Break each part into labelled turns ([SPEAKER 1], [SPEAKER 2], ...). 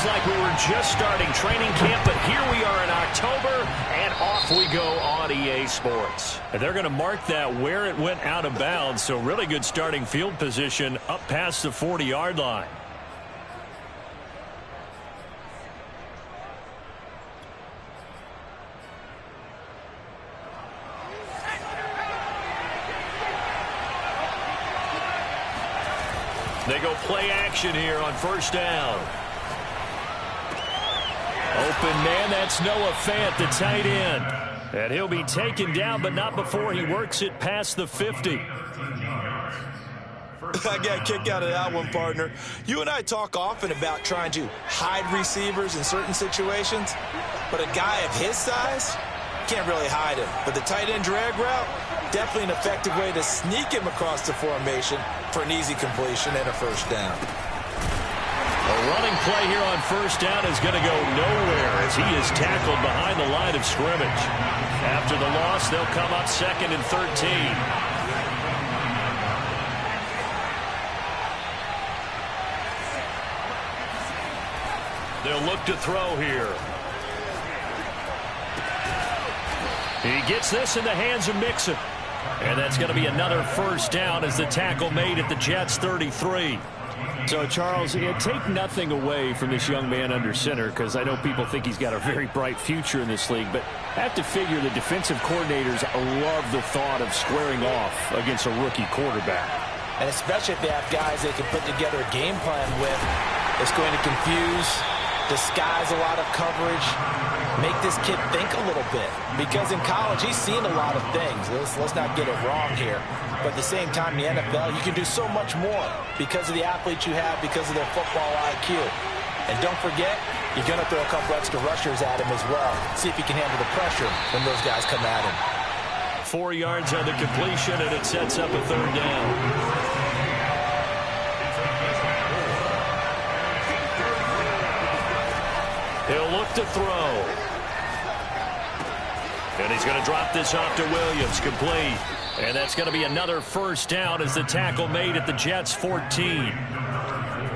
[SPEAKER 1] Feels like we were just starting training camp, but here we are in October, and off we go on EA Sports. And they're going to mark that where it went out of bounds, so really good starting field position up past the 40-yard line. They go play action here on first down. Open man, that's Noah Fant, the tight end. And he'll be taken down, but not before he works it past the 50.
[SPEAKER 2] I got a kick out of that one, partner. You and I talk often about trying to hide receivers in certain situations, but a guy of his size can't really hide him. But the tight end drag route, definitely an effective way to sneak him across the formation for an easy completion and a first down.
[SPEAKER 1] A running play here on first down is going to go nowhere as he is tackled behind the line of scrimmage. After the loss, they'll come up 2nd and 13. They'll look to throw here. He gets this in the hands of Mixon. And that's going to be another first down as the tackle made at the Jets' 33.
[SPEAKER 3] So, Charles, take nothing away from this young man under center, because I know people think he's got a very bright future in this league, but I have to figure the defensive coordinators love the thought of squaring off against a rookie quarterback.
[SPEAKER 2] And especially if they have guys they can put together a game plan with, it's going to confuse, disguise a lot of coverage, make this kid think a little bit. Because in college, he's seen a lot of things. Let's not get it wrong here. But at the same time, in the NFL, you can do so much more because of the athletes you have, because of their football IQ. And don't forget, you're going to throw a couple extra rushers at him as well. See if he can handle the pressure when those guys come at him.
[SPEAKER 1] 4 yards on the completion, and it sets up a third down. He'll look to throw. And he's going to drop this off to Williams, complete. And that's going to be another first down as the tackle made at the Jets' 14.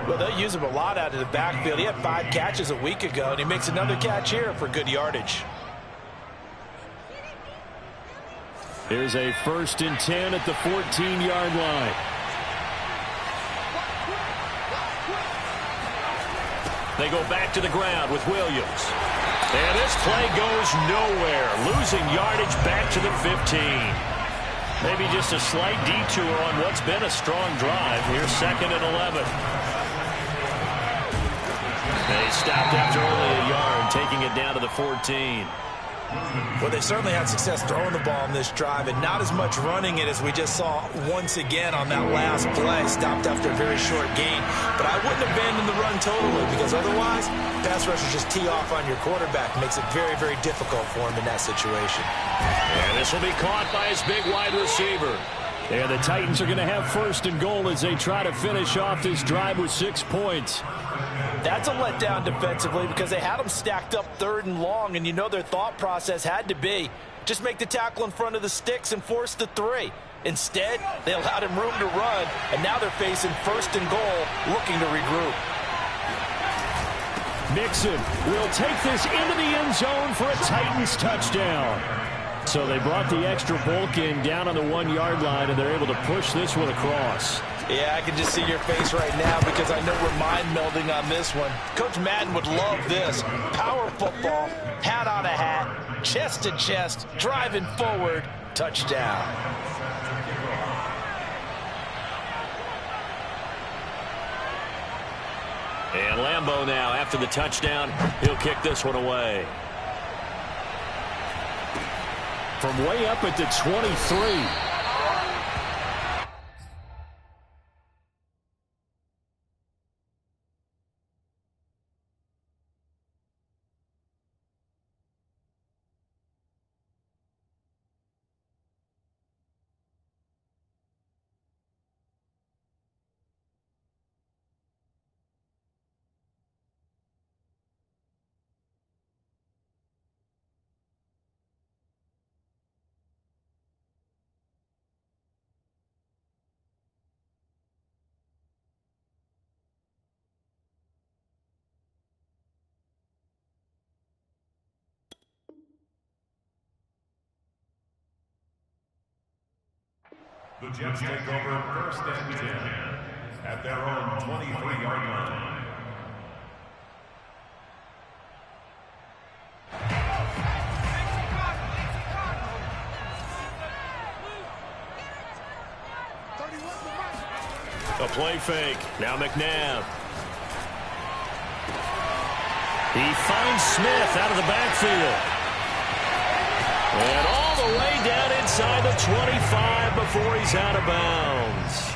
[SPEAKER 2] Well, they'll use him a lot out of the backfield. He had 5 catches a week ago, and he makes another catch here for good yardage.
[SPEAKER 3] Here's a 1st and 10 at the 14-yard line.
[SPEAKER 1] They go back to the ground with Williams. And this play goes nowhere. Losing yardage back to the 15. Maybe just a slight detour on what's been a strong drive. Here's 2nd and 11. They stopped after only a yard, taking it down to the 14.
[SPEAKER 2] Well, they certainly had success throwing the ball in this drive, and not as much running it as we just saw once again on that last play. Stopped after a very short gain. But I wouldn't abandon the run totally, because otherwise, pass rushers just tee off on your quarterback. Makes it very, very difficult for him in that situation.
[SPEAKER 1] And this will be caught by his big wide receiver.
[SPEAKER 3] And the Titans are going to have 1st and goal as they try to finish off this drive with 6 points.
[SPEAKER 2] That's a letdown defensively because they had them stacked up 3rd and long, and you know their thought process had to be just make the tackle in front of the sticks and force the 3. Instead, they allowed him room to run, and now they're facing 1st and goal, looking to regroup.
[SPEAKER 3] Mixon will take this into the end zone for a Titans touchdown. So they brought the extra bulk in down on the 1-yard line, and they're able to push this one across.
[SPEAKER 2] Yeah, I can just see your face right now because I know we're mind melding on this one. Coach Madden would love this. Power football, hat on a hat, chest to chest, driving forward, touchdown.
[SPEAKER 1] And Lambeau now, after the touchdown, he'll kick this one away.
[SPEAKER 3] From way up at the 23.
[SPEAKER 4] The Jets take over first and 10 at their own 23-yard line.
[SPEAKER 1] A play fake. Now McNabb. He finds Smith out of the backfield. And all the way down inside the 25 before he's out of bounds.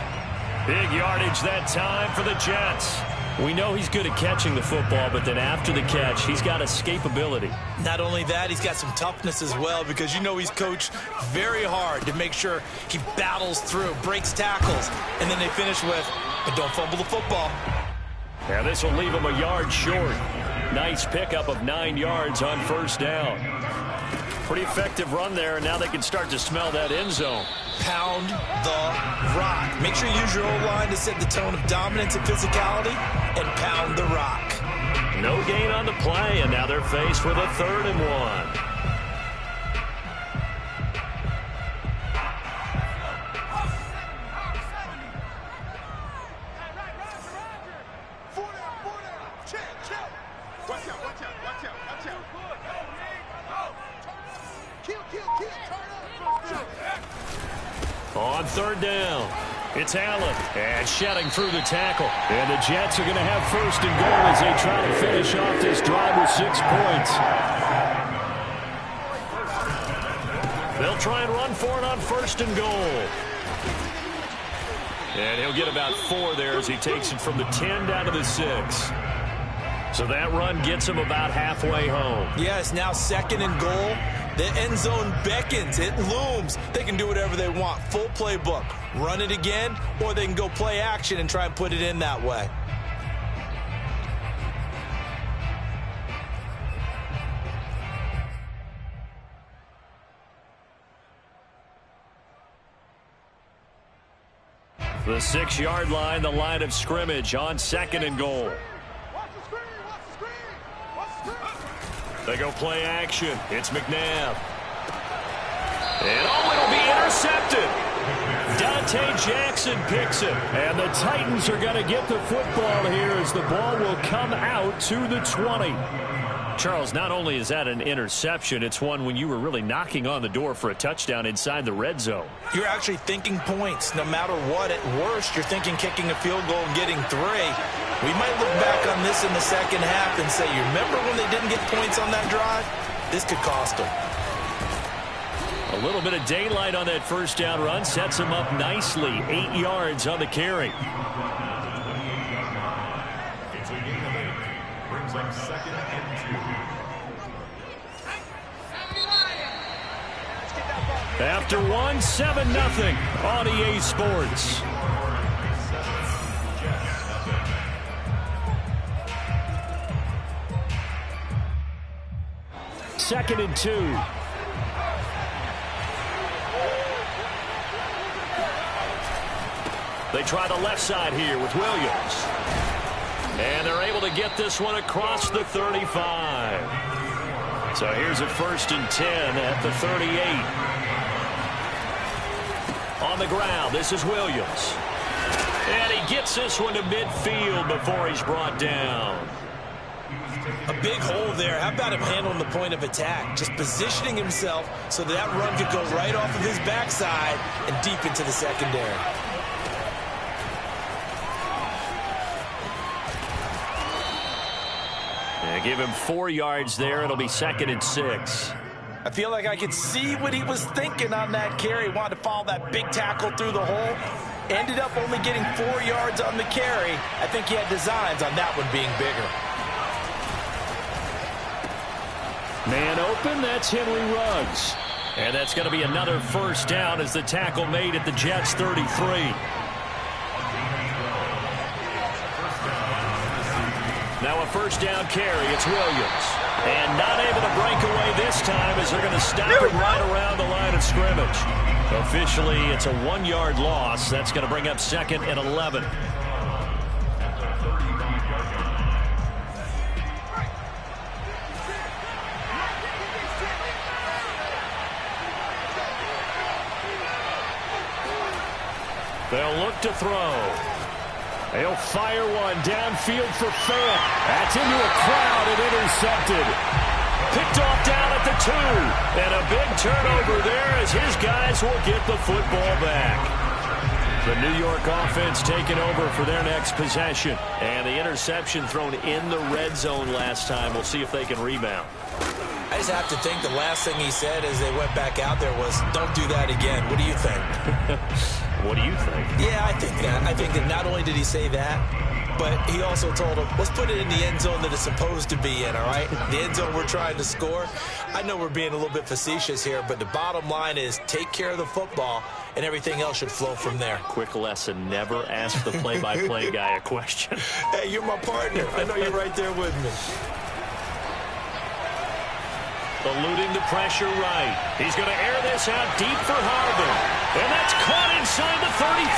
[SPEAKER 1] Big yardage that time for the Jets. We know he's good at catching the football, but then after the catch, he's got escapability.
[SPEAKER 2] Not only that, he's got some toughness as well, because you know he's coached very hard to make sure he battles through, breaks tackles, and then they finish with, but don't fumble the football.
[SPEAKER 1] Yeah, this will leave him a yard short. Nice pickup of 9 yards on first down. Pretty effective run there, and now they can start to smell that end zone.
[SPEAKER 2] Pound the rock. Make sure you use your O-line to set the tone of dominance and physicality, and pound the rock.
[SPEAKER 1] No gain on the play, and now they're faced with a 3rd and 1. On 3rd down, it's Allen, and shedding through the tackle. And the Jets are going to have 1st and goal as they try to finish off this drive with 6 points. They'll try and run for it on 1st and goal. And he'll get about 4 there as he takes it from the 10 down to the 6. So that run gets him about halfway home.
[SPEAKER 2] Yeah, it's now 2nd and goal. The end zone beckons. It looms. They can do whatever they want. Full playbook. Run it again, or they can go play action and try and put it in that way.
[SPEAKER 1] The 6-yard line, the line of scrimmage on 2nd and goal. They go play action. It's McNabb. And it'll be intercepted. Dante Jackson picks it. And the Titans are going to get the football here as the ball will come out to the 20. Charles, not only is that an interception, it's one when you were really knocking on the door for a touchdown inside the red zone.
[SPEAKER 2] You're actually thinking points. No matter what, at worst, you're thinking kicking a field goal and getting 3. We might look back on this in the second half and say, you remember when they didn't get points on that drive? This could cost them.
[SPEAKER 1] A little bit of daylight on that 1st down run sets him up nicely. 8 yards on the carry.
[SPEAKER 4] It's a gain of 8. Brings up 2nd and 2.
[SPEAKER 1] After 1, 7-0 on EA Sports. Second and 2. They try the left side here with Williams. And they're able to get this one across the 35. So here's a 1st and 10 at the 38. On the ground, this is Williams. And he gets this one to midfield before he's brought down.
[SPEAKER 2] A big hole there. How about him handling the point of attack? Just positioning himself so that run could go right off of his backside and deep into the secondary.
[SPEAKER 1] Yeah, give him 4 yards there. It'll be 2nd and 6.
[SPEAKER 2] I feel like I could see what he was thinking on that carry. Wanted to follow that big tackle through the hole. Ended up only getting 4 yards on the carry. I think he had designs on that one being bigger.
[SPEAKER 1] Man open, that's Henry Ruggs. And that's going to be another 1st down as the tackle made at the Jets' 33. Now a 1st down carry, it's Williams. And not able to break away this time as they're going to stop it right around the line of scrimmage. Officially, it's a 1-yard loss. That's going to bring up 2nd and 11.
[SPEAKER 3] They'll look to throw. They'll fire one downfield for Fant. That's into a crowd and intercepted. Picked off down at the 2. And a big turnover there as his guys will get the football back. The New York offense taking over for their next possession. And the interception thrown in the red zone last time. We'll see if they can rebound.
[SPEAKER 2] I just have to think the last thing he said as they went back out there was, don't do that again. What do you think?
[SPEAKER 3] What do you think?
[SPEAKER 2] Yeah, I think that. I think that not only did he say that, but he also told him, let's put it in the end zone that it's supposed to be in, all right? The end zone we're trying to score. I know we're being a little bit facetious here, but the bottom line is take care of the football, and everything else should flow from there.
[SPEAKER 3] Quick lesson, never ask the play-by-play guy a question.
[SPEAKER 2] Hey, you're my partner. I know you're right there with me.
[SPEAKER 1] Eluding the pressure right. He's going to air this out deep for Harvin. And that's caught inside the 35.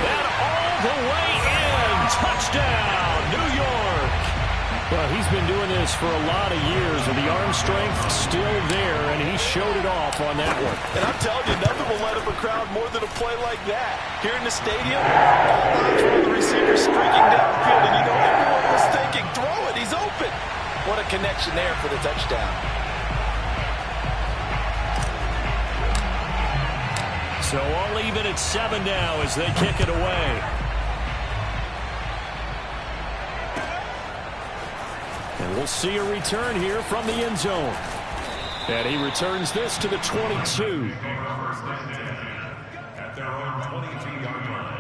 [SPEAKER 1] That all the way in. Touchdown, New York.
[SPEAKER 3] Well, he's been doing this for a lot of years, and the arm strength still there, and he showed it off on that one.
[SPEAKER 2] And I'm telling you, nothing will light up a crowd more than a play like that. Here in the stadium, all eyes were on the receiver streaking downfield, and you know everyone was thinking, throw it, he's open. What a connection there for the touchdown.
[SPEAKER 1] So all even at 7 now as they kick it away.
[SPEAKER 3] And we'll see a return here from the end zone. And he returns this to the 22.
[SPEAKER 4] At their own 22-yard line.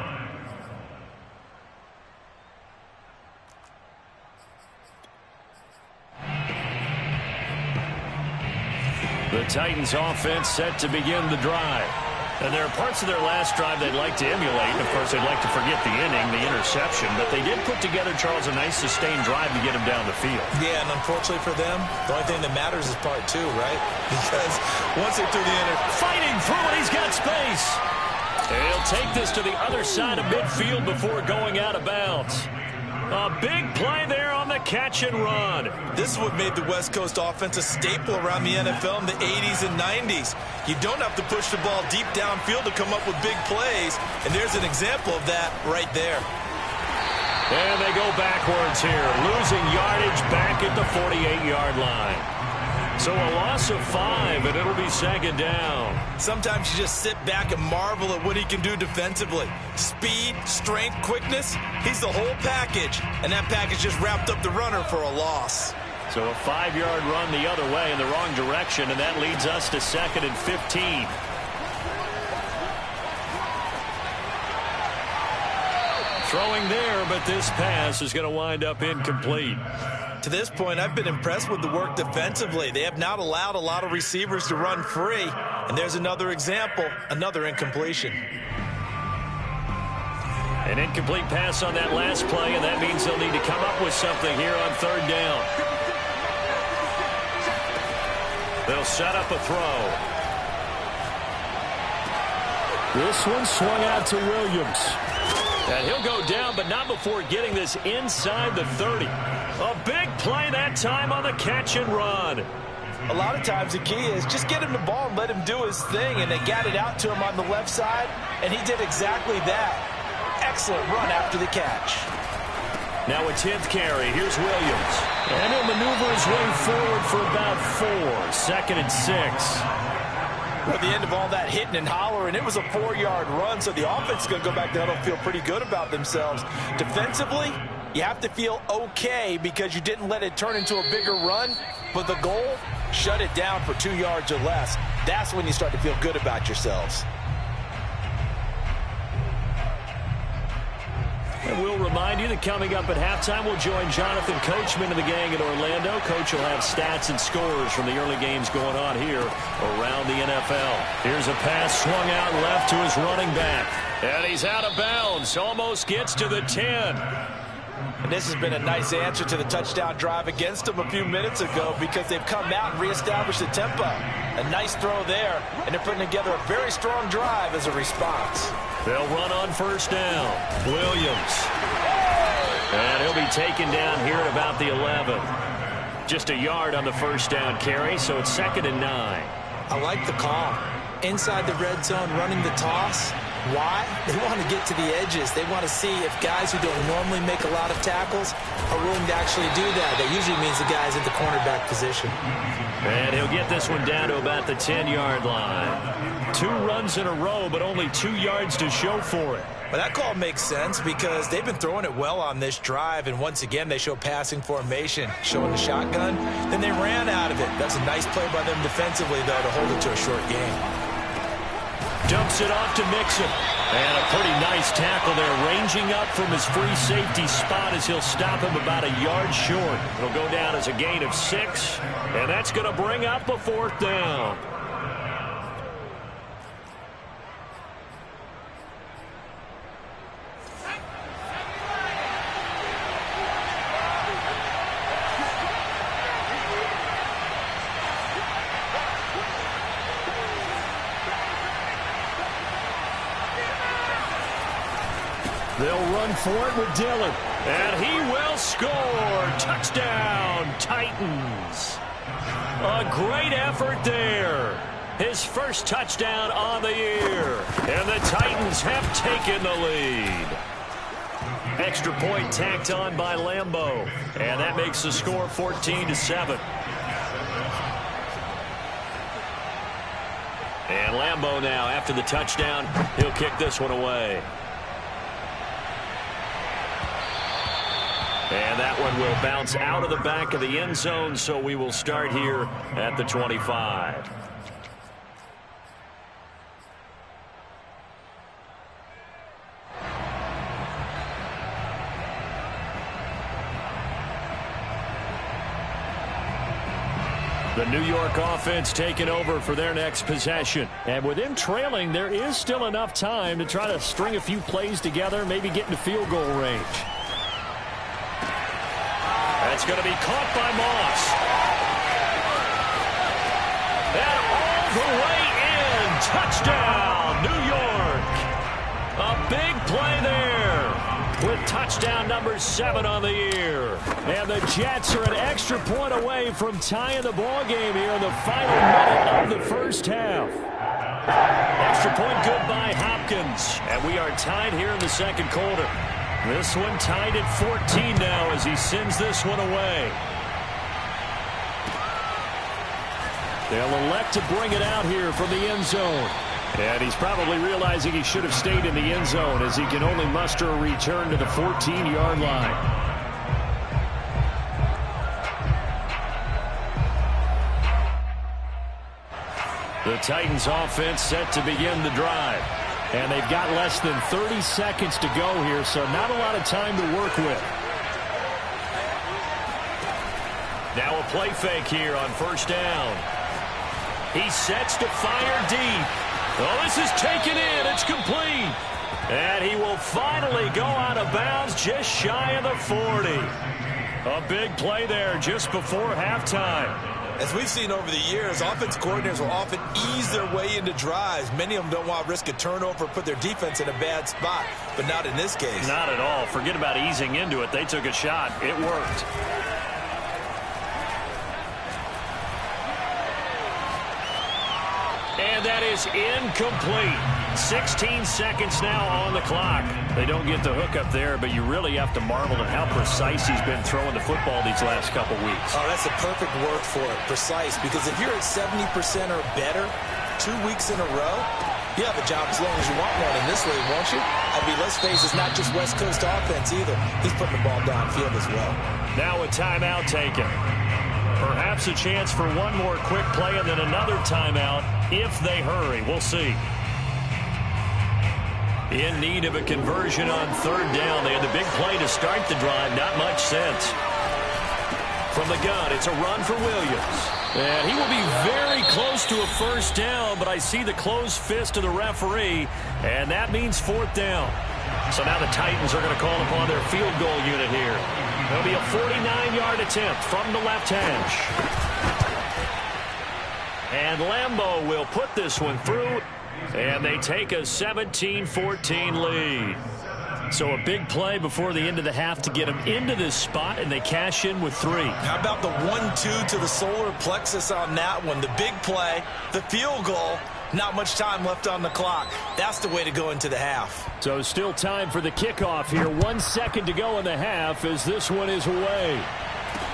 [SPEAKER 1] The Titans offense set to begin the drive. And there are parts of their last drive they'd like to emulate. Of course, they'd like to forget the inning, the interception. But they did put together, Charles, a nice sustained drive to get him down the field.
[SPEAKER 2] Yeah, and unfortunately for them, the only thing that matters is part 2, right? Because once they threw the
[SPEAKER 1] fighting through it, he's got space. He'll take this to the other side of midfield before going out of bounds. A big play there on the catch and run.
[SPEAKER 2] This is what made the West Coast offense a staple around the NFL in the 80s and 90s. You don't have to push the ball deep downfield to come up with big plays, and there's an example of that right there.
[SPEAKER 1] And they go backwards here, losing yardage back at the 48-yard line. So a loss of 5, and it'll be second down.
[SPEAKER 2] Sometimes you just sit back and marvel at what he can do defensively. Speed, strength, quickness, he's the whole package. And that package just wrapped up the runner for a loss.
[SPEAKER 1] So a 5-yard run the other way in the wrong direction, and that leads us to second and 15. Throwing there, but this pass is going to wind up incomplete.
[SPEAKER 2] To this point, I've been impressed with the work defensively. They have not allowed a lot of receivers to run free. And there's another example, another incompletion.
[SPEAKER 1] An incomplete pass on that last play, and that means they'll need to come up with something here on third down. They'll set up a throw.
[SPEAKER 3] This one swung out to Williams.
[SPEAKER 1] And he'll go down, but not before getting this inside the 30. A big play that time on the catch and run.
[SPEAKER 2] A lot of times the key is just get him the ball and let him do his thing, and they got it out to him on the left side, and he did exactly that. Excellent run after the catch.
[SPEAKER 1] Now a 10th carry. Here's Williams. And he'll maneuver his way forward for about 4. Second and 6.
[SPEAKER 2] At the end of all that hitting and hollering, it was a 4-yard run, so the offense is going to go back there and feel pretty good about themselves. Defensively, you have to feel okay because you didn't let it turn into a bigger run, but the goal, shut it down for 2 yards or less. That's when you start to feel good about yourselves.
[SPEAKER 1] And we'll remind you that coming up at halftime, we'll join Jonathan Coachman and the gang in Orlando. Coach will have stats and scores from the early games going on here around the NFL. Here's a pass swung out left to his running back. And he's out of bounds. Almost gets to the 10.
[SPEAKER 2] And this has been a nice answer to the touchdown drive against them a few minutes ago because they've come out and reestablished the tempo. A nice throw there, and they're putting together a very strong drive as a response.
[SPEAKER 1] They'll run on first down. Williams. And he'll be taken down here at about the 11. Just a yard on the first down carry, so it's second and 9.
[SPEAKER 2] I like the call. Inside the red zone, running the toss. Why? They want to get to the edges. They want to see if guys who don't normally make a lot of tackles are willing to actually do that. That usually means the guy's at the cornerback position.
[SPEAKER 1] And he'll get this one down to about the 10-yard line. 2 runs in a row, but only 2 yards to show for it.
[SPEAKER 2] But that call makes sense because they've been throwing it well on this drive, and once again, they show passing formation, showing the shotgun. Then they ran out of it. That's a nice play by them defensively, though, to hold it to a short gain.
[SPEAKER 1] Dumps it off to Mixon. And a pretty nice tackle there, ranging up from his free safety spot as he'll stop him about a yard short. It'll go down as a gain of 6, and that's going to bring up a 4th down. They'll run for it with Dillon. And he will score. Touchdown, Titans. A great effort there. His first touchdown on the year. And the Titans have taken the lead. Extra point tacked on by Lambeau. And that makes the score 14-7. And Lambeau now, after the touchdown, he'll kick this one away. And that one will bounce out of the back of the end zone, so we will start here at the 25. The New York offense taking over for their next possession. And with them trailing, there is still enough time to try to string a few plays together, maybe get into field goal range. That's going to be caught by Moss. And all the way in. Touchdown, New York. A big play there with touchdown number 7 on the year. And the Jets are an extra point away from tying the ball game here in the final minute of the first half. Extra point good by Hopkins. And we are tied here in the second quarter. This one tied at 14 now as he sends this one away. They'll elect to bring it out here from the end zone. And he's probably realizing he should have stayed in the end zone as he can only muster a return to the 14-yard line. The Titans offense set to begin the drive. And they've got less than 30 seconds to go here, so not a lot of time to work with. Now a play fake here on first down. He sets to fire deep. Oh, this is taken in. It's complete. And he will finally go out of bounds just shy of the 40. A big play there just before halftime.
[SPEAKER 2] As we've seen over the years, offense coordinators will often ease their way into drives. Many of them don't want to risk a turnover or put their defense in a bad spot, but not in this case.
[SPEAKER 1] Not at all. Forget about easing into it. They took a shot. It worked. And that is incomplete. 16 seconds now on the clock. They don't get the hook up there, but you really have to marvel at how precise he's been throwing the football these last couple weeks.
[SPEAKER 2] Oh, that's the perfect word for it, precise, because if you're at 70% or better 2 weeks in a row, you have a job as long as you want one in this league, won't you? I mean, let's face it, it's not just West Coast offense either. He's putting the ball downfield as well.
[SPEAKER 1] Now a timeout taken. Perhaps a chance for one more quick play and then another timeout if they hurry. We'll see. In need of a conversion on third down. They had the big play to start the drive. Not much sense. From the gun, it's a run for Williams. And he will be very close to a first down, but I see the closed fist of the referee, and that means fourth down. So now the Titans are going to call upon their field goal unit here. There'll be a 49-yard attempt from the left hash. And Lambeau will put this one through, and they take a 17-14 lead. So a big play before the end of the half to get them into this spot, and they cash in with 3.
[SPEAKER 2] How about the 1-2 to the solar plexus on that one? The big play, the field goal, Not much time left on the clock. That's the way to go into the half.
[SPEAKER 3] So still time for the kickoff here. 1 second to go in the half as this one is away.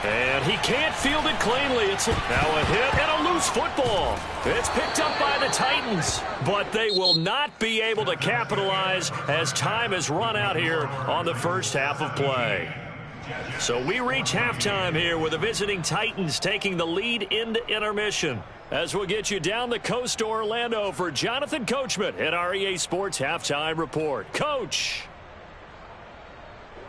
[SPEAKER 1] And he can't field it cleanly. It's now a hit and a loose football. It's picked up by the Titans, but they will not be able to capitalize as time has run out here on the first half of play. So we reach halftime here with the visiting Titans taking the lead into intermission. As we'll get you down the coast to Orlando for Jonathan Coachman at our EA Sports Halftime Report. Coach.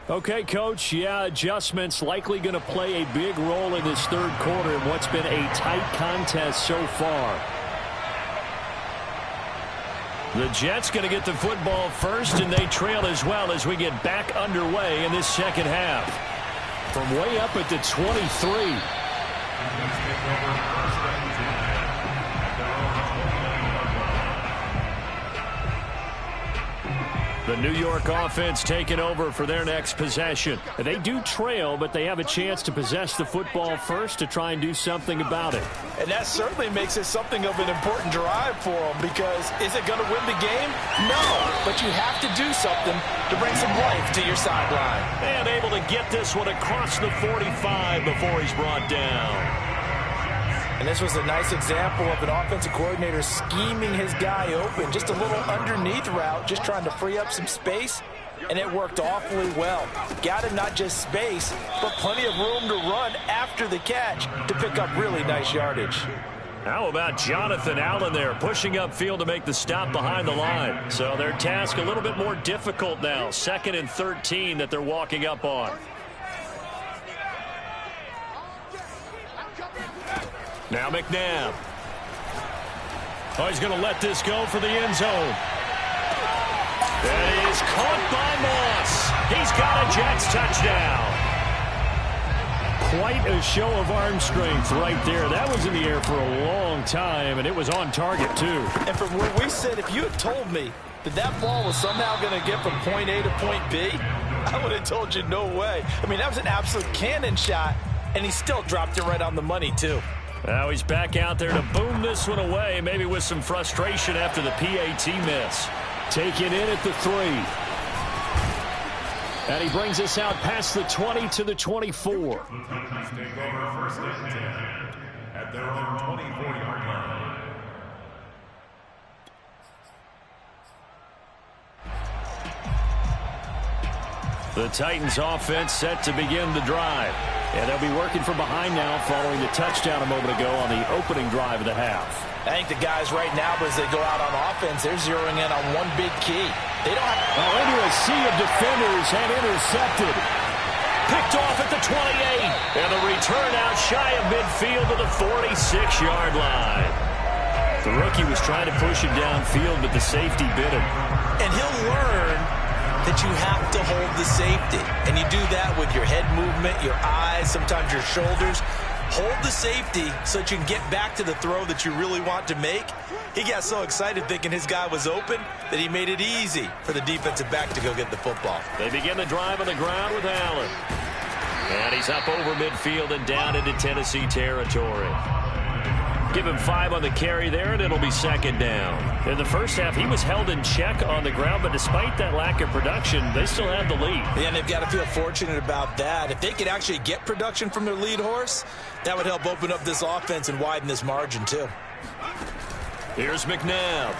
[SPEAKER 3] Okay, Coach, adjustments likely going to play a big role in this third quarter in what's been a tight contest so far.
[SPEAKER 1] The Jets going to get the football first, and they trail as well as we get back underway in this second half.
[SPEAKER 3] From way up at the 23.
[SPEAKER 1] The New York offense taking over for their next possession.
[SPEAKER 3] They do trail, but they have a chance to possess the football first to try and do something about it.
[SPEAKER 2] And that certainly makes it something of an important drive for them, because is it going to win the game? No, but you have to do something to bring some life to your sideline.
[SPEAKER 1] And able to get this one across the 45 before he's brought down.
[SPEAKER 2] And this was a nice example of an offensive coordinator scheming his guy open. Just a little underneath route, just trying to free up some space, and it worked awfully well. Got him not just space, but plenty of room to run after the catch to pick up really nice yardage.
[SPEAKER 1] How about Jonathan Allen there pushing upfield to make the stop behind the line? So their task a little bit more difficult now. 2nd and 13 that they're walking up on. Now McNabb. Oh, he's going to let this go for the end zone. That is caught by Moss. He's got a Jets touchdown.
[SPEAKER 3] Quite a show of arm strength right there. That was in the air for a long time, and it was on target, too.
[SPEAKER 2] And from where we said, if you had told me that that ball was somehow going to get from point A to point B, I would have told you no way. I mean, that was an absolute cannon shot, and he still dropped it right on the money, too.
[SPEAKER 1] Now he's back out there to boom this one away, maybe with some frustration after the PAT miss.
[SPEAKER 3] Taken in at the 3. And he brings us out past the 20 to the 24.
[SPEAKER 4] Take over 1st and 10 at their own 24-yard line.
[SPEAKER 1] The Titans offense set to begin the drive.
[SPEAKER 3] And they'll be working from behind now following the touchdown a moment ago on the opening drive of the half.
[SPEAKER 2] I think the guys right now, as they go out on offense, they're zeroing in on one big key. They don't have...
[SPEAKER 3] into a sea of defenders and intercepted.
[SPEAKER 1] Picked off at the 28. And the return out shy of midfield to the 46-yard line. The rookie was trying to push him downfield, but the safety bit him.
[SPEAKER 2] And he'll learn that you have to hold the safety. And you do that with your head movement, your eyes, sometimes your shoulders. Hold the safety so that you can get back to the throw that you really want to make. He got so excited thinking his guy was open that he made it easy for the defensive back to go get the football.
[SPEAKER 1] They begin the drive on the ground with Allen. And he's up over midfield and down into Tennessee territory. Give him 5 on the carry there, and it'll be 2nd down. In the first half, he was held in check on the ground, but despite that lack of production, they still have the lead.
[SPEAKER 2] Yeah, and they've got to feel fortunate about that. If they could actually get production from their lead horse, that would help open up this offense and widen this margin, too.
[SPEAKER 1] Here's McNabb.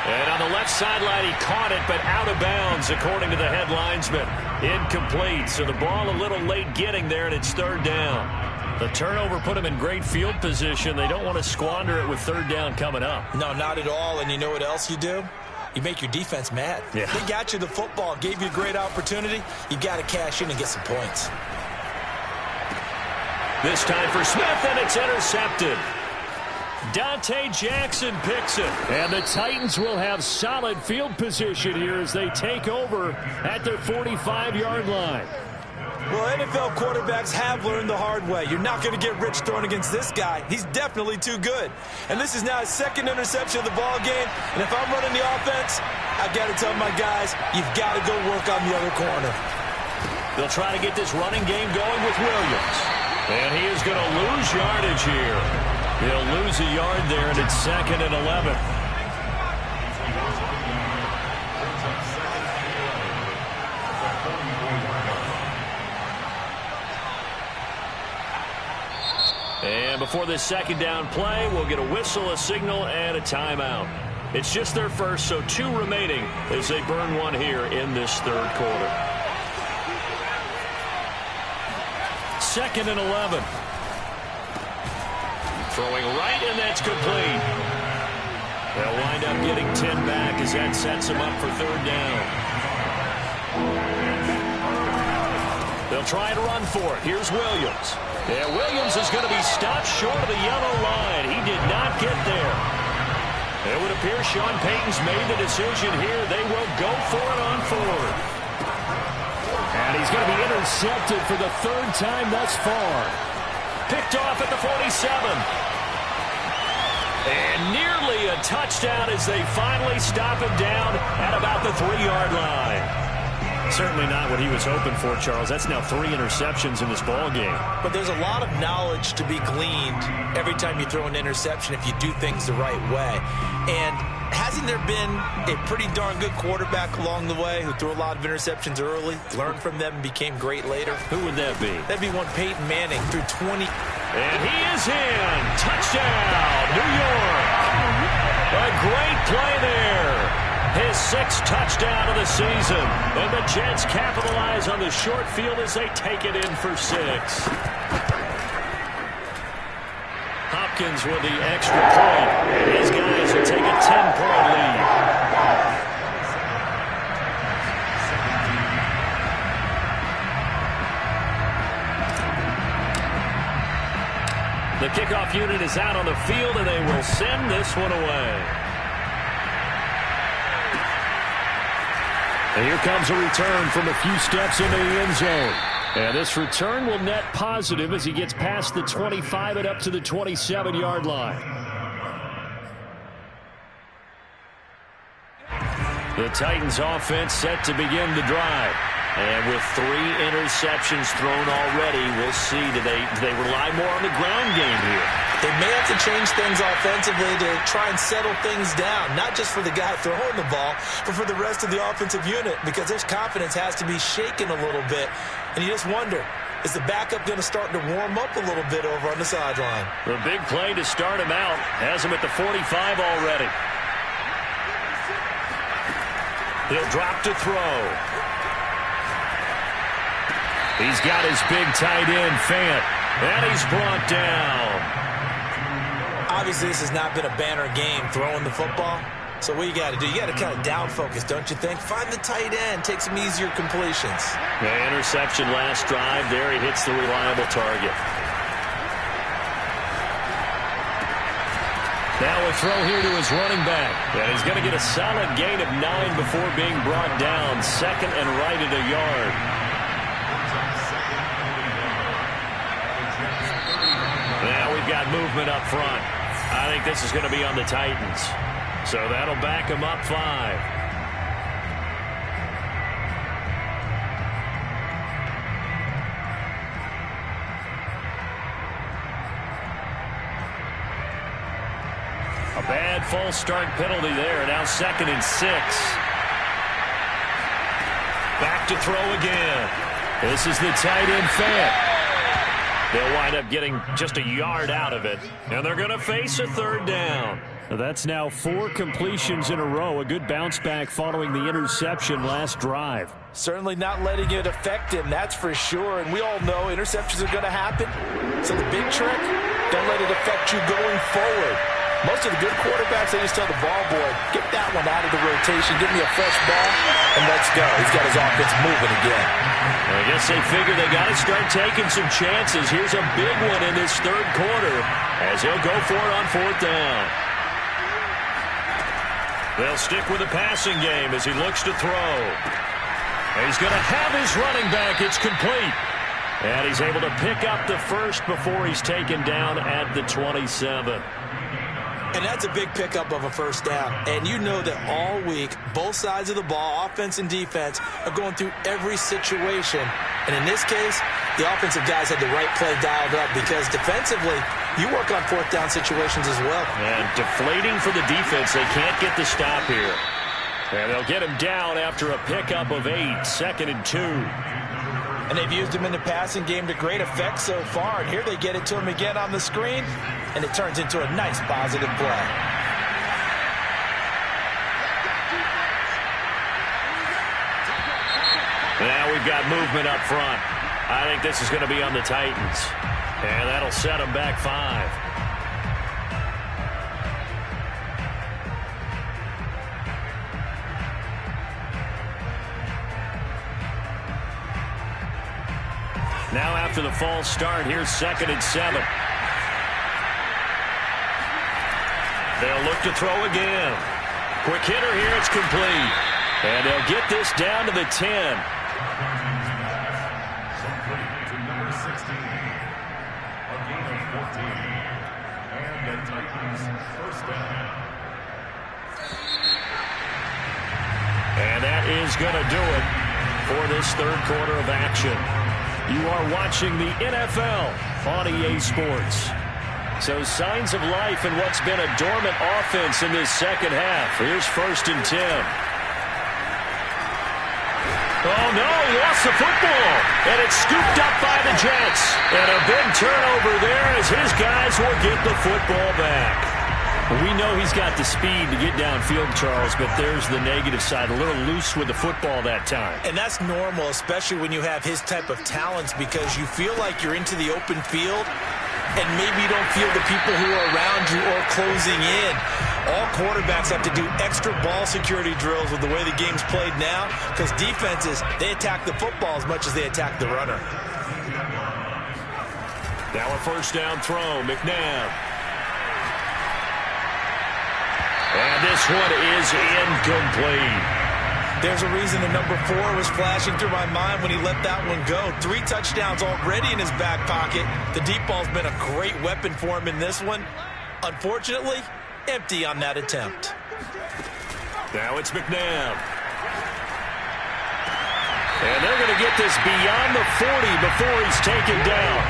[SPEAKER 1] And on the left sideline, he caught it, but out of bounds, according to the head linesman. Incomplete, so the ball a little late getting there, and it's 3rd down. The turnover put them in great field position. They don't want to squander it with 3rd down coming up.
[SPEAKER 2] No, not at all. And you know what else you do? You make your defense mad.
[SPEAKER 1] Yeah.
[SPEAKER 2] They got you the football, gave you a great opportunity. You got to cash in and get some points.
[SPEAKER 1] This time for Smith, and it's intercepted. Dante Jackson picks it.
[SPEAKER 3] And the Titans will have solid field position here as they take over at their 45-yard line.
[SPEAKER 2] Well, NFL quarterbacks have learned the hard way. You're not going to get rich throwing against this guy. He's definitely too good. And this is now his 2nd interception of the ball game. And if I'm running the offense, I got to tell my guys, you've got to go work on the other corner.
[SPEAKER 1] They'll try to get this running game going with Williams. And he is going to lose yardage here. He'll lose a yard there, and it's 2nd and 11. And before this second down play, we'll get a whistle, a signal, and a timeout. It's just their first, so 2 remaining as they burn one here in this third quarter. 2nd and 11. Throwing right, and that's complete. They'll wind up getting 10 back as that sets them up for 3rd down. They'll try to run for it. Here's Williams. Yeah, Williams is going to be stopped short of the yellow line. He did not get there. It would appear Sean Payton's made the decision here. They will go for it on 4th.
[SPEAKER 3] And he's going to be intercepted for the 3rd time thus far.
[SPEAKER 1] Picked off at the 47. And nearly a touchdown as they finally stop him down at about the 3-yard line.
[SPEAKER 3] Certainly not what he was hoping for, Charles. That's now 3 interceptions in this ball game.
[SPEAKER 2] But there's a lot of knowledge to be gleaned every time you throw an interception if you do things the right way. And hasn't there been a pretty darn good quarterback along the way who threw a lot of interceptions early, learned from them, and became great later?
[SPEAKER 1] Who would that be?
[SPEAKER 2] That'd be one Peyton Manning threw 20.
[SPEAKER 1] And he is in. Touchdown, New York. A great play there. His 6th touchdown of the season. And the Jets capitalize on the short field as they take it in for 6. Hopkins with the extra point. And his guys will take a 10-point lead. The kickoff unit is out on the field, and they will send this one away.
[SPEAKER 3] And here comes a return from a few steps into the end zone. And this return will net positive as he gets past the 25 and up to the 27-yard line.
[SPEAKER 1] The Titans offense set to begin the drive. And with 3 interceptions thrown already, we'll see, do they rely more on the ground game here?
[SPEAKER 2] They may have to change things offensively to try and settle things down, not just for the guy throwing the ball, but for the rest of the offensive unit, because their confidence has to be shaken a little bit. And you just wonder, is the backup going to start to warm up a little bit over on the sideline?
[SPEAKER 1] The big play to start him out has him at the 45 already. He'll drop to throw. He's got his big tight end, Fant, and he's brought down.
[SPEAKER 2] Obviously, this has not been a banner game throwing the football. So what you got to do, you got to kind of down focus, don't you think? Find the tight end, take some easier completions.
[SPEAKER 1] The interception last drive. There he hits the reliable target. Now a throw here to his running back. And he's going to get a solid gain of 9 before being brought down. 2nd and right at a yard. Now we've got movement up front. I think this is going to be on the Titans. So that'll back them up 5. A bad false start penalty there. Now 2nd and 6. Back to throw again. This is the tight end, Fant. They'll wind up getting just a yard out of it. And they're going to face a 3rd down.
[SPEAKER 3] That's now 4 completions in a row. A good bounce back following the interception last drive.
[SPEAKER 2] Certainly not letting it affect him, that's for sure. And we all know interceptions are going to happen. So the big trick, don't let it affect you going forward. Most of the good quarterbacks, they just tell the ball boy, get that one out of the rotation, give me a fresh ball, and let's go. He's got his offense moving again.
[SPEAKER 1] I guess they figure they got to start taking some chances. Here's a big one in this 3rd quarter as he'll go for it on 4th down. They'll stick with the passing game as he looks to throw. He's going to have his running back. It's complete. And he's able to pick up the first before he's taken down at the 27.
[SPEAKER 2] And that's a big pickup of a 1st down. And you know that all week, both sides of the ball, offense and defense, are going through every situation. And in this case, the offensive guys had the right play dialed up because defensively, you work on fourth down situations as well.
[SPEAKER 1] And deflating for the defense. They can't get the stop here. And they'll get him down after a pickup of 8, 2nd and 2.
[SPEAKER 2] And they've used him in the passing game to great effect so far. And here they get it to him again on the screen, and it turns into a nice positive play.
[SPEAKER 1] Now we've got movement up front. I think this is going to be on the Titans. And that'll set them back 5. Now after the false start, here's 2nd and 7. They'll look to throw again. Quick hitter here, it's complete. And they'll get this down to the 10.
[SPEAKER 4] Complete to number 16. A gain of 14. And the Titans first down.
[SPEAKER 1] And that is going to do it for this third quarter of action. You are watching the NFL on EA Sports. So signs of life in what's been a dormant offense in this second half. Here's 1st and 10. Oh, no, he lost the football. And it's scooped up by the Jets. And a big turnover there as his guys will get the football back. We know he's got the speed to get downfield, Charles, but there's the negative side. A little loose with the football that time.
[SPEAKER 2] And that's normal, especially when you have his type of talents, because you feel like you're into the open field and maybe you don't feel the people who are around you or closing in. All quarterbacks have to do extra ball security drills with the way the game's played now, because defenses, they attack the football as much as they attack the runner.
[SPEAKER 1] Now a first down throw, McNabb. And this one is incomplete.
[SPEAKER 2] There's a reason the number 4 was flashing through my mind when he let that one go. 3 touchdowns already in his back pocket. The deep ball's been a great weapon for him in this one. Unfortunately, empty on that attempt.
[SPEAKER 1] Now it's McNabb. And they're going to get this beyond the 40 before he's taken down.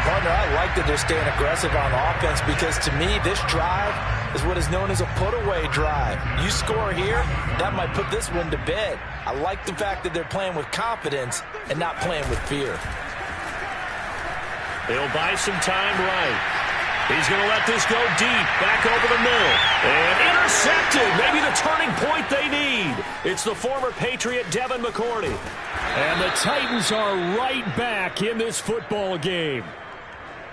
[SPEAKER 2] Partner, I like that they're staying aggressive on offense, because to me, this drive is what is known as a put-away drive. You score here, that might put this one to bed. I like the fact that they're playing with confidence and not playing with fear.
[SPEAKER 1] They'll buy some time right. He's going to let this go deep, back over the middle. And intercepted, maybe the turning point they need. It's the former Patriot Devin McCourty.
[SPEAKER 3] And the Titans are right back in this football game.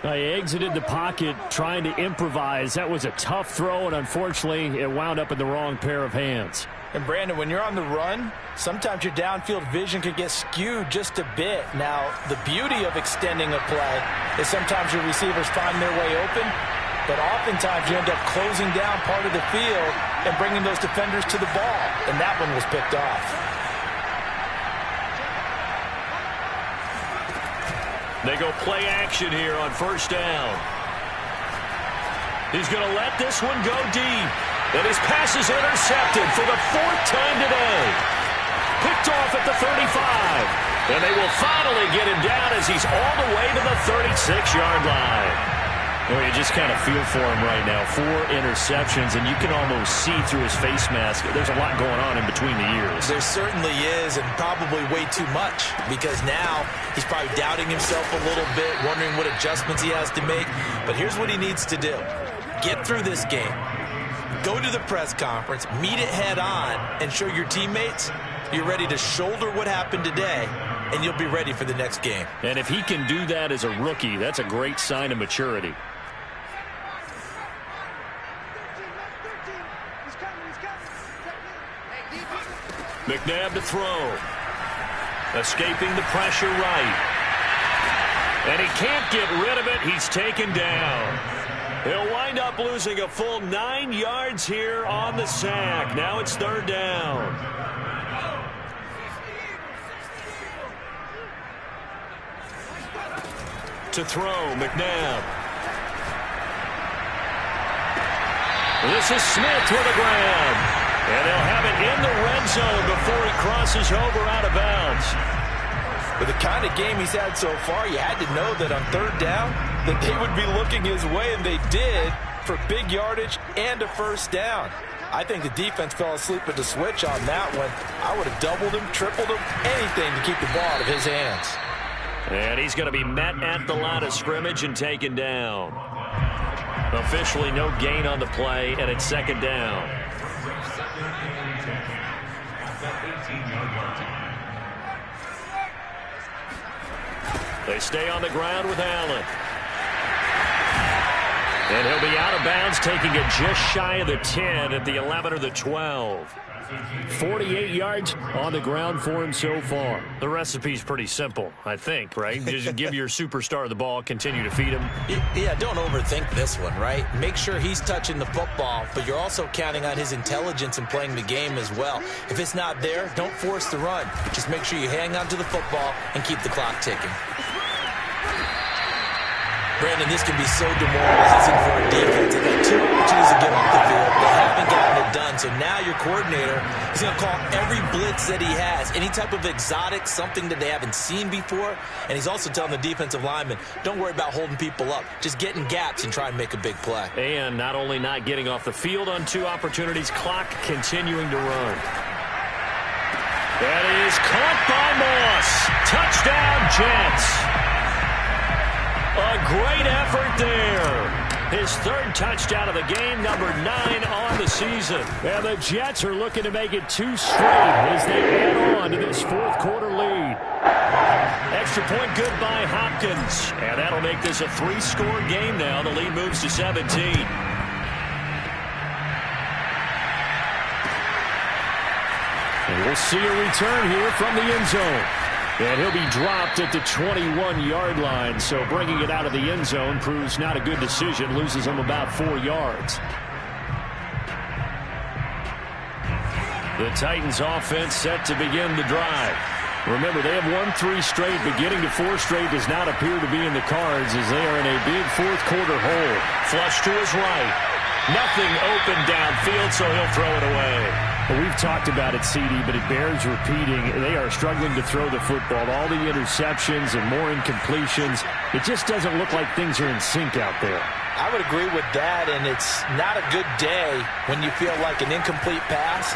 [SPEAKER 3] They exited the pocket trying to improvise. That was a tough throw, and unfortunately, it wound up in the wrong pair of hands.
[SPEAKER 2] And Brandon, when you're on the run, sometimes your downfield vision can get skewed just a bit. Now, the beauty of extending a play is sometimes your receivers find their way open, but oftentimes you end up closing down part of the field and bringing those defenders to the ball, and that one was picked off.
[SPEAKER 1] They go play action here on first down. He's going to let this one go deep. And his pass is intercepted for the 4th time today. Picked off at the 35. And they will finally get him down as he's all the way to the 36-yard line. Well, you just kind of feel for him right now. 4 interceptions, and you can almost see through his face mask. There's a lot going on in between the ears.
[SPEAKER 2] There certainly is, and probably way too much, because now he's probably doubting himself a little bit, wondering what adjustments he has to make. But here's what he needs to do. Get through this game. Go to the press conference, meet it head on, and show your teammates you're ready to shoulder what happened today, and you'll be ready for the next game.
[SPEAKER 1] And if he can do that as a rookie, that's a great sign of maturity. McNabb to throw. Escaping the pressure right. And he can't get rid of it. He's taken down. He'll wind up losing a full 9 yards here on the sack. Now it's 3rd down. To throw, McNabb. This is Smith with a grab. And they'll have it in the red zone before he crosses over out of bounds.
[SPEAKER 2] With the kind of game he's had so far, you had to know that on third down that they would be looking his way, and they did, for big yardage and a first down. I think the defense fell asleep at the switch on that one. I would have doubled him, tripled him, anything to keep the ball out of his hands.
[SPEAKER 1] And he's going to be met at the line of scrimmage and taken down. Officially no gain on the play, and it's second down. They stay on the ground with Allen. And he'll be out of bounds, taking it just shy of the 10 at the 11 or the 12.
[SPEAKER 3] 48 yards on the ground for him so far.
[SPEAKER 1] The recipe's pretty simple, I think, right? Just give your superstar the ball, continue to feed him.
[SPEAKER 2] Yeah, don't overthink this one, right? Make sure he's touching the football, but you're also counting on his intelligence in playing the game as well. If it's not there, don't force the run. Just make sure you hang on to the football and keep the clock ticking. Brandon, this can be so demoralizing for a defense. They've had 2 opportunities to get off the field. They haven't gotten it done. So now your coordinator is going to call every blitz that he has, any type of exotic, something that they haven't seen before. And he's also telling the defensive lineman, don't worry about holding people up. Just get in gaps and try and make a big play.
[SPEAKER 1] And not only not getting off the field on 2 opportunities, clock continuing to run. That is caught by Moss. Touchdown, Jets. A great effort there. His 3rd touchdown of the game, number 9 on the season.
[SPEAKER 3] And the Jets are looking to make it 2 straight as they add on to this 4th quarter lead.
[SPEAKER 1] Extra point good by Hopkins. And that'll make this a 3-score game now. The lead moves to 17.
[SPEAKER 3] And we'll see a return here from the end zone. And he'll be dropped at the 21-yard line, so bringing it out of the end zone proves not a good decision, loses him about 4 yards.
[SPEAKER 1] The Titans offense set to begin the drive.
[SPEAKER 3] Remember, they have won 3 straight, but getting to 4 straight does not appear to be in the cards as they are in a big 4th quarter hole.
[SPEAKER 1] Flush to his right. Nothing open downfield, so he'll throw it away.
[SPEAKER 3] Well, we've talked about it, CD, but it bears repeating. They are struggling to throw the football. All the interceptions and more incompletions. It just doesn't look like things are in sync out there.
[SPEAKER 2] I would agree with that, and it's not a good day when you feel like an incomplete pass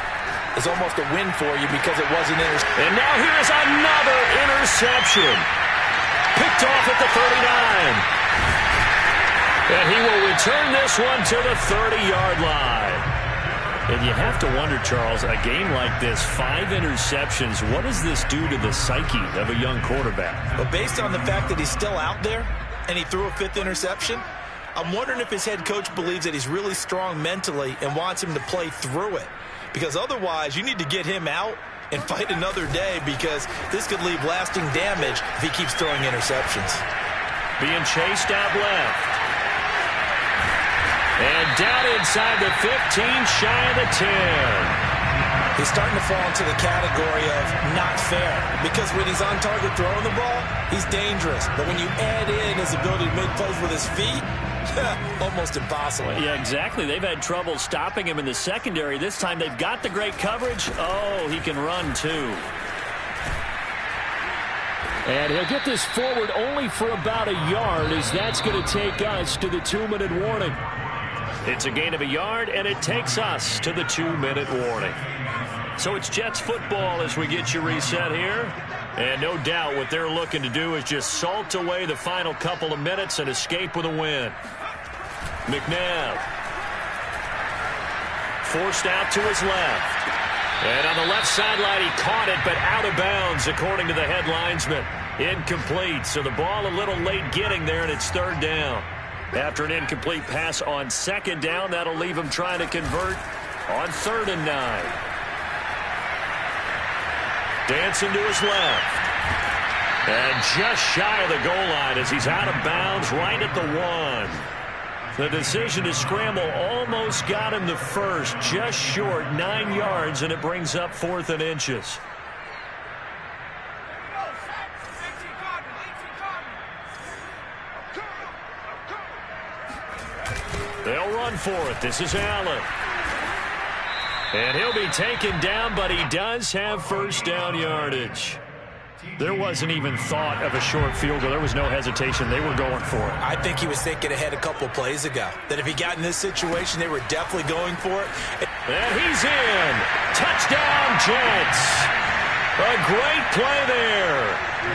[SPEAKER 2] is almost a win for you because it wasn't intercepted.
[SPEAKER 1] And now here's another interception. Picked off at the 39. And he will return this one to the 30-yard line. And you have to wonder, Charles, a game like this, 5 interceptions, what does this do to the psyche of a young quarterback?
[SPEAKER 2] But based on the fact that he's still out there and he threw a 5th interception, I'm wondering if his head coach believes that he's really strong mentally and wants him to play through it. Because otherwise, you need to get him out and fight another day because this could leave lasting damage if he keeps throwing interceptions.
[SPEAKER 1] Being chased out left. And down inside the 15, shy of the 10.
[SPEAKER 2] He's starting to fall into the category of not fair because when he's on target throwing the ball, he's dangerous. But when you add in his ability to make plays with his feet, almost impossible.
[SPEAKER 1] Yeah, exactly. They've had trouble stopping him in the secondary. This time they've got the great coverage. Oh, he can run too.
[SPEAKER 3] And he'll get this forward only for about a yard as that's going to take us to the 2-minute warning.
[SPEAKER 1] It's a gain of a yard, and it takes us to the 2-minute warning. So it's Jets football as we get you reset here. And no doubt what they're looking to do is just salt away the final couple of minutes and escape with a win. McNabb. Forced out to his left. And on the left sideline, he caught it, but out of bounds, according to the head linesman. Incomplete, so the ball a little late getting there, and it's 3rd down. After an incomplete pass on 2nd down, that'll leave him trying to convert on 3rd and 9. Dancing to his left. And just shy of the goal line as he's out of bounds right at the 1. The decision to scramble almost got him the first, just short, 9 yards, and it brings up 4th and inches. They'll run for it. This is Allen. And he'll be taken down, but he does have 1st down yardage.
[SPEAKER 3] There wasn't even thought of a short field goal. There was no hesitation. They were going for it.
[SPEAKER 2] I think he was thinking ahead a couple plays ago, that if he got in this situation, they were definitely going for it.
[SPEAKER 1] And he's in. Touchdown, Jets. A great play there.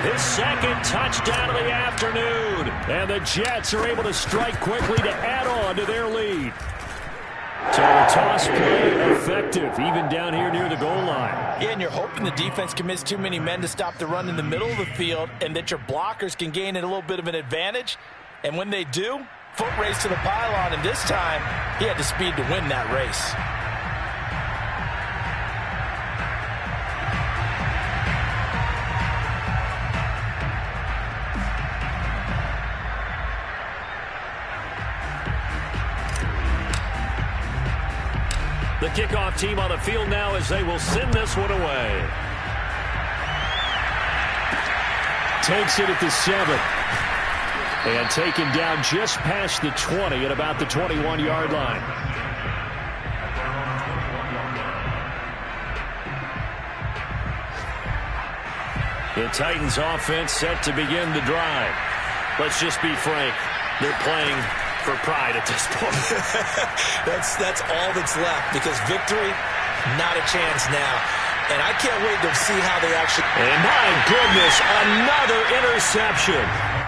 [SPEAKER 1] His second touchdown of the afternoon.
[SPEAKER 3] And the Jets are able to strike quickly to add on to their lead. So the toss play effective, even down here near the goal line.
[SPEAKER 2] Yeah, and you're hoping the defense commits too many men to stop the run in the middle of the field and that your blockers can gain a little bit of an advantage. And when they do, foot race to the pylon, and this time he had the speed to win that race.
[SPEAKER 1] The kickoff team on the field now as they will send this one away.
[SPEAKER 3] Takes it at the 7. And taken down just past the 20 at about the 21-yard line.
[SPEAKER 1] The Titans offense set to begin the drive. Let's just be frank. They're playing for pride at this point.
[SPEAKER 2] That's all that's left, because victory, not a chance now. And I can't wait to see how they actually...
[SPEAKER 1] And my goodness, another interception.